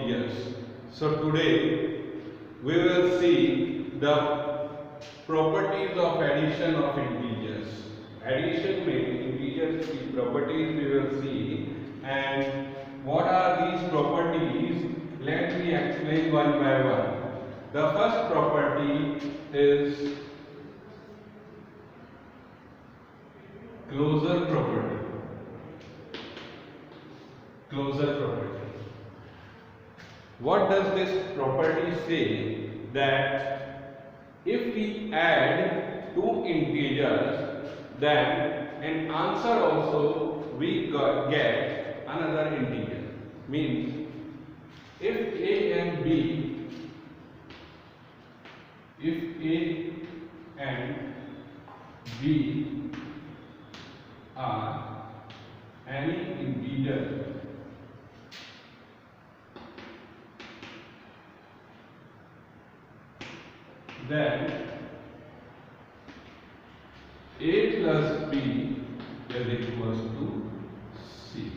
integers. So today we will see the properties of addition of integers. Addition में integers की properties we will see, and what are these properties? Let me explain one by one. The first property is closure property. Closure property. What does this property say? That if we add two integers, then in answer also we get another integer. Means if A and B, are any integer, then A plus B is equals to C.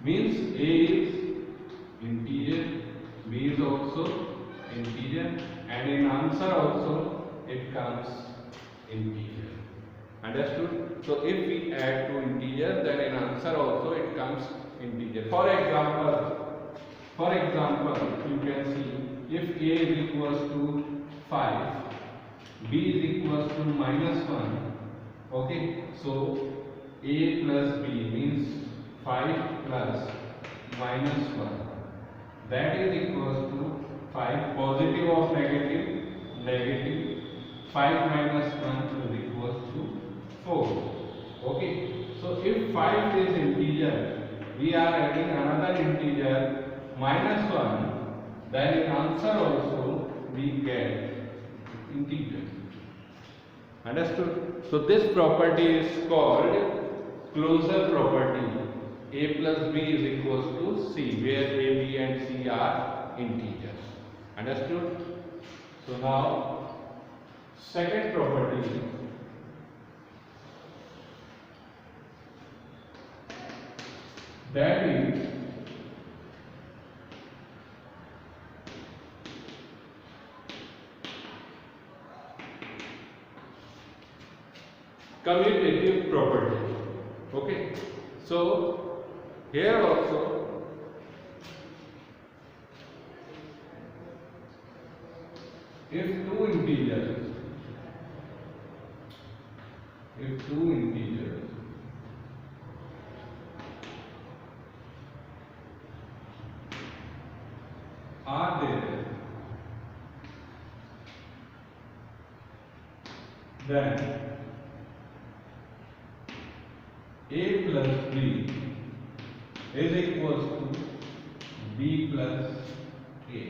Means A is integer, B is also integer, and in answer also it comes integer. Understood? So if we add two integers, then in answer also it comes integer. For example, you can see if A is equals to 5, B is equals to -1. Okay, so A plus B means 5 plus -1. That is equals to 5. Positive of negative, negative. 5 minus 1 is equals to 4. Okay, so if 5 is integer, we are adding another integer -1. Then in answer also we get integer. Understood? So this property is called closure property. A plus B is equals to C, where A, B and C are integers. Understood? So now second property, that is commutative property. Okay, so here also if two integers are there, then A plus B is equals to B plus A.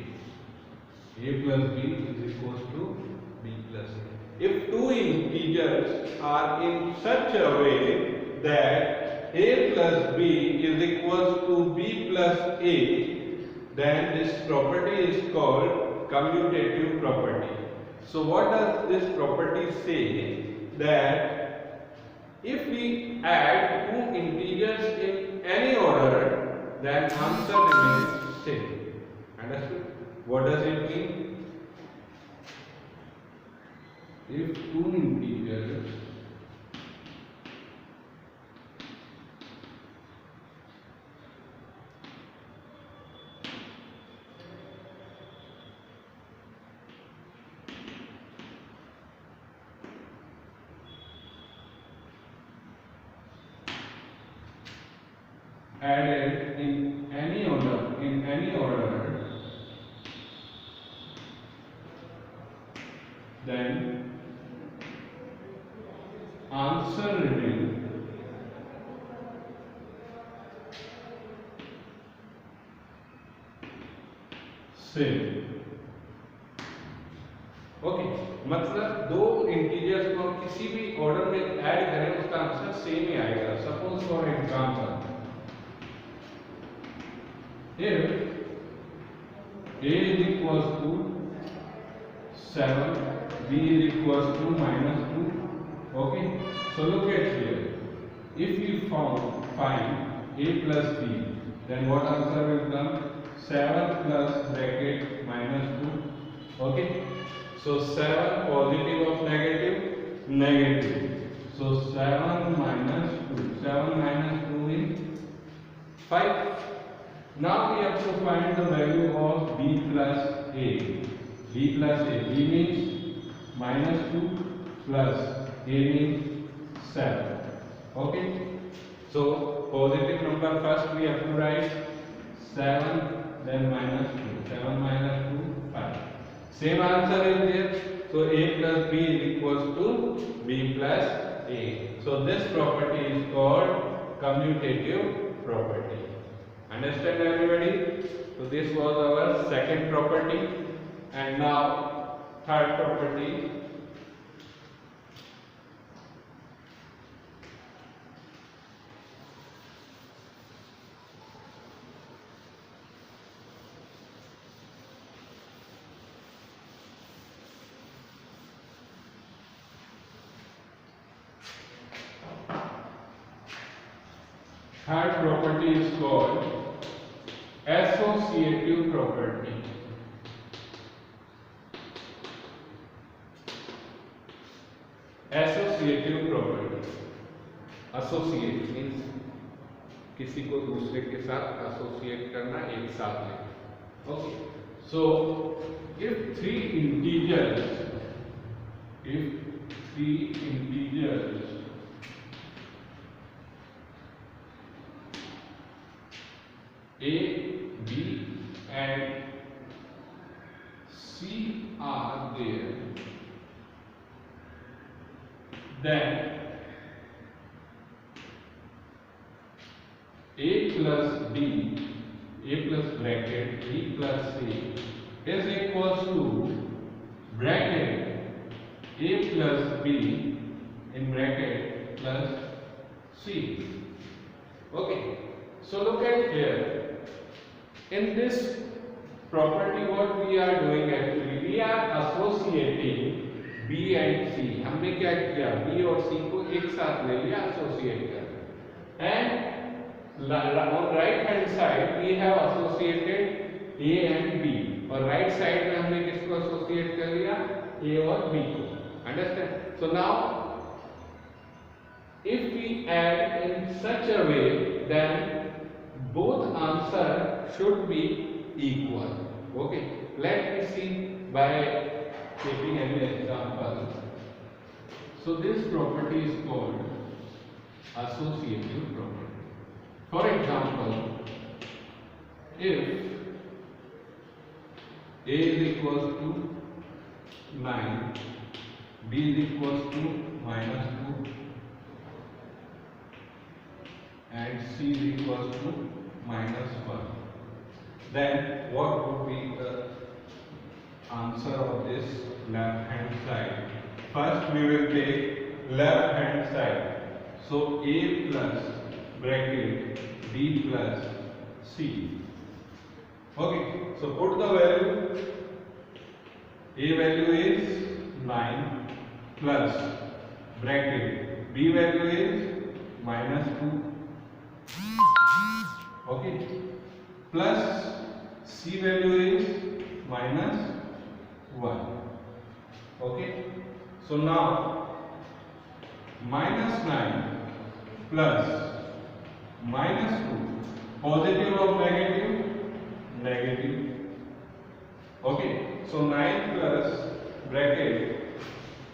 A plus B is equals to B plus A. If two integers are in such a way that A plus B is equals to B plus A, then this property is called commutative property. So what does this property say? That if we add two integers in any order, then answer remains same. Understood? What does it mean? If two integers added in any order, then answer remains same. Okay, मतलब दो integers को हम किसी भी order में add करें उसका answer same ही आएगा. Suppose for example here A is equals to 7, B is equals to -2. Okay, so look at here. If we find A plus B then what answer will come? 7 plus bracket minus 2. Okay, so 7 positive of negative, negative. So 7 minus 2. 7 minus 2 is 5. Now we have to find the value of b plus a. b plus a. b means minus 2 plus a means 7. Okay. So positive number first we have to write 7, then minus 2. 7 minus 2, 5. Same answer is there. So a plus b is equals to b plus a. So this property is called commutative property. Understand everybody? So this was our second property, and now third property. Third property is called associative property. Associative property. Associate means किसी को दूसरे के साथ associate करना, एक साथ लेना. Okay. So if three integers A, B and C are there, then A plus B, A plus bracket B plus C is equals to bracket A plus B in bracket plus C. Okay, so look at here. In this property what we are doing actually, we are associating B and C. हमने क्या किया? B और C को एक साथ ले लिया, associate कर. And on right hand side we have associated A and B. और right side में हमने किसको associate कर लिया? A और B को. Understand? So now if we add in such a way, then both answer should be equal. Okay, let me see by taking an example. So this property is called associative property. For example, if A is equals to 9, B is equals to minus 2 and C is equals to minus 1, then what would be the answer of this left hand side? First we will take left hand side. So A plus bracket B plus C. Okay, so put the value. A value is 9 plus bracket B value is minus 2. Okay, plus C value is minus 1. Okay, so now minus 9 plus minus 2, positive of negative, negative. Okay, so 9 plus bracket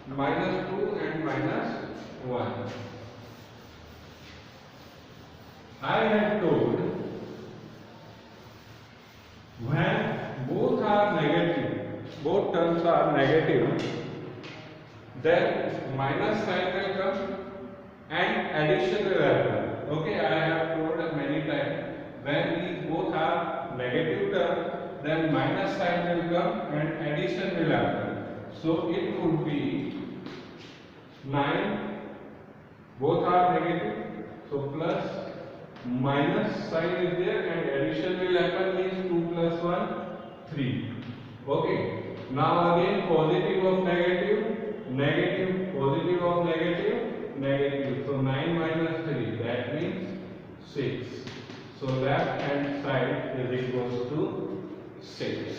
minus 2 and minus 1. I had told when both are negative, both terms are negative, then minus sign will come and addition will happen. Okay, I have told many times, when these both are negative terms, then minus sign will come and addition will happen. So it would be 9, both are negative, so plus minus sign is there and addition will happen, means 2 plus 1, 3. Okay, now again positive of negative, negative, positive of negative, negative. So 9 minus 3, that means 6. So left hand side is equals to 6.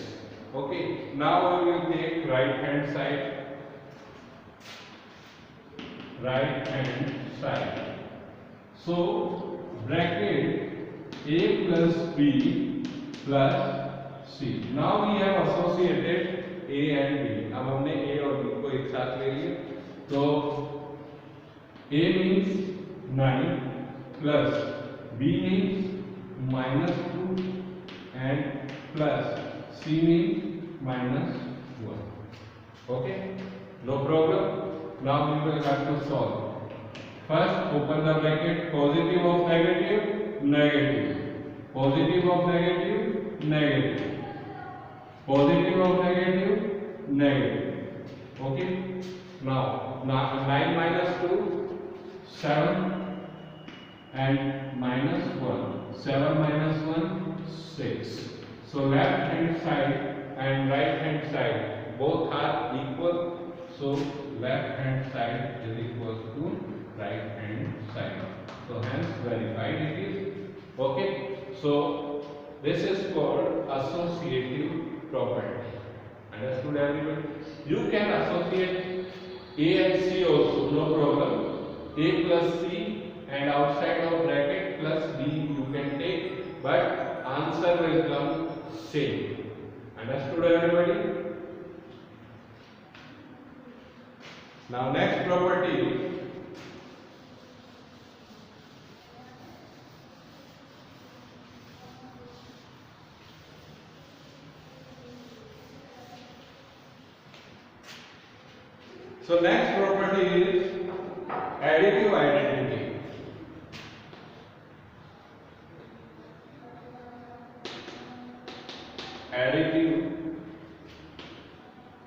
Okay. Now we will take right hand side. Right hand side. So bracket a plus b plus c. Now we have associated a and b. अब हमने a और b को एक साथ ले लिया. तो a means 9 plus b means -2 and plus c means -1. Okay, no problem. Now we will have to solve. First, open the bracket. Positive of negative, negative. Positive of negative, negative. Positive of negative, negative. Okay. Now 9 minus 2, 7 and -1. 7 minus 1, 6. So left hand side and right hand side both are equal. So left hand side is equal to right hand side. So hence verified it is. Okay. So this is called associative property. Understood everybody? You can associate A and C also, no problem. A plus C and outside of bracket plus B you can take, but answer will come same. Understood everybody? Now next property. So next property is additive identity. Additive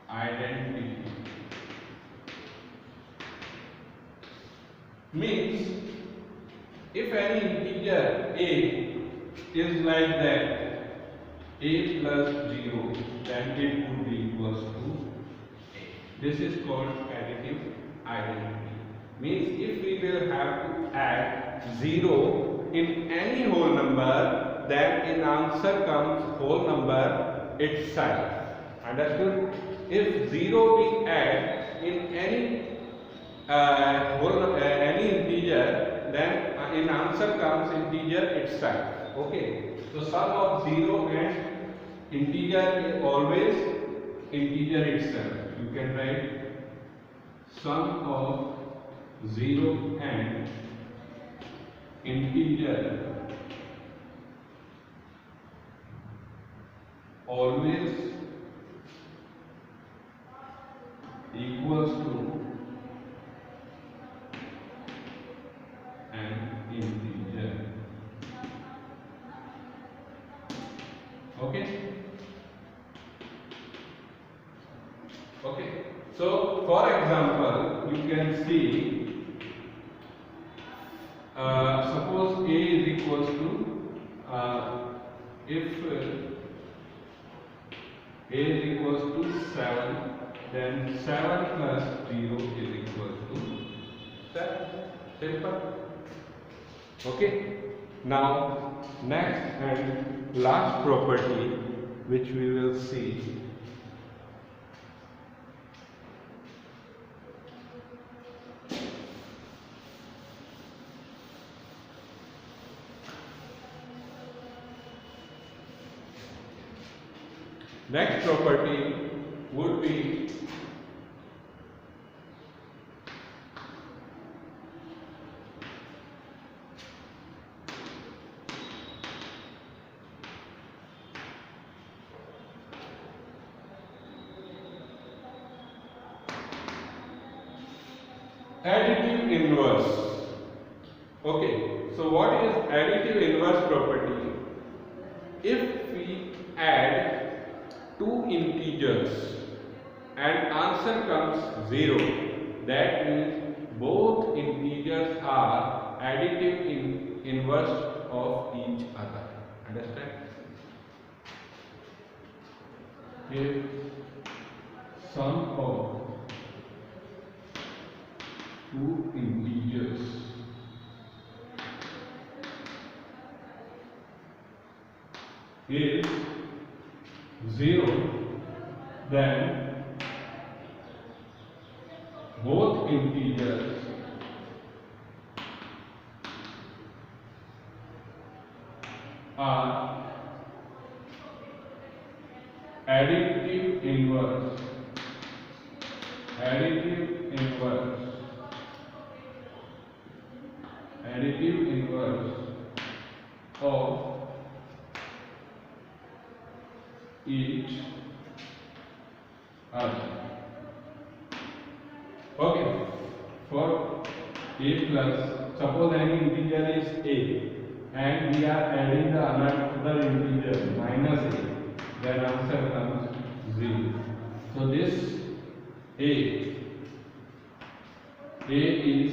identity means if any integer a is like that, a plus 0, then it would be equals to a. This is called additive identity. Means if we will have to add 0 in any whole number, then in answer comes whole number itself. Understood? If 0 we add in any any integer, then in answer comes integer itself. Okay. So sum of 0 and integer is always integer itself. You can write sum of 0 and integer always equals to an integer. Okay. Okay. So for example, you can see suppose a is equals to if a is equals to 7, then 7 plus 0 is equals to 7. Simple. Okay. Now next and last property which we will see. Next property would be additive inverse. Okay, so what is additive inverse property? If we add two integers and answer comes 0, that means both integers are additive inverse of each other. Understand? If sum of two integers is 0, then both integers are additive inverse of each other. Okay, for a plus, suppose any integer is a and we are adding the another integer minus a, then answer comes 0. So this a is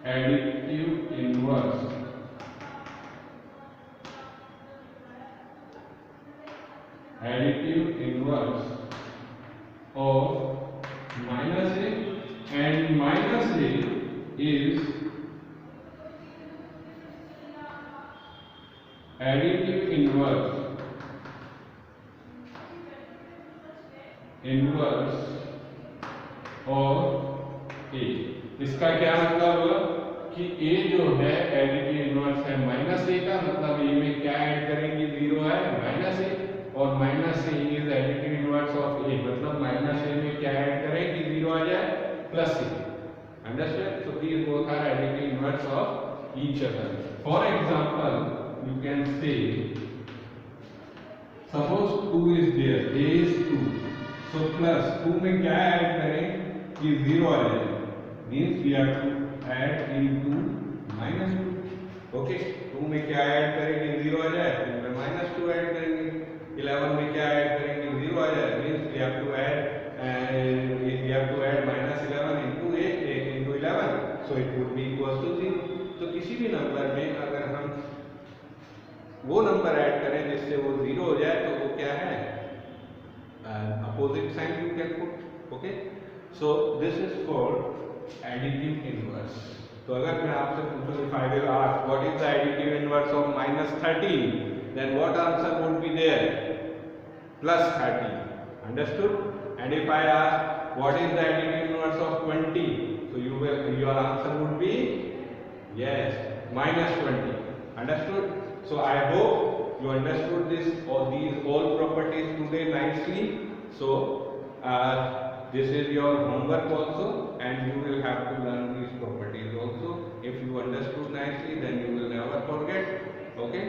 additive inverse of minus a, and minus a is additive inverse of a. इसका क्या मतलब हुआ कि a जो है additive inverse है minus a का, मतलब a में क्या ऐड करेंगे, 0 है माइनस a, और minus a is additive inverse of a, मतलब माइनस a में क्या ऐड करें कि 0 आ जाए plus a. Understand? So these both are additive inverse of each other. For example you can say, suppose 2 is there, a is 2, so plus 2 में क्या add करें कि 0 आ जाए, means we have to add into minus 2. okay, 2 में क्या add करें कि 0 आ जाए, तो इसमें minus 2 ऐड करेंगे. 11 में क्या ऐड करेंगे, 0 आ जाए, means we have to add minus 11 into a into 11, so it would be equals to 0. तो किसी भी नंबर में अगर हम वो नंबर ऐड करें जिससे वो 0 हो जाए तो वो क्या है, opposite sign you can put. Okay, so this is called additive inverse. तो अगर मैं आपसे पूछूं if I will ask what is the additive inverse of -13, then what answer would be there, +13. Understood? And if I ask what is the additive inverse of 20, so your answer would be yes, -20. Understood? So I hope you understood these all properties today nicely. So this is your homework also, and you will have to learn these properties also. If you understood nicely, then you will never forget. Okay.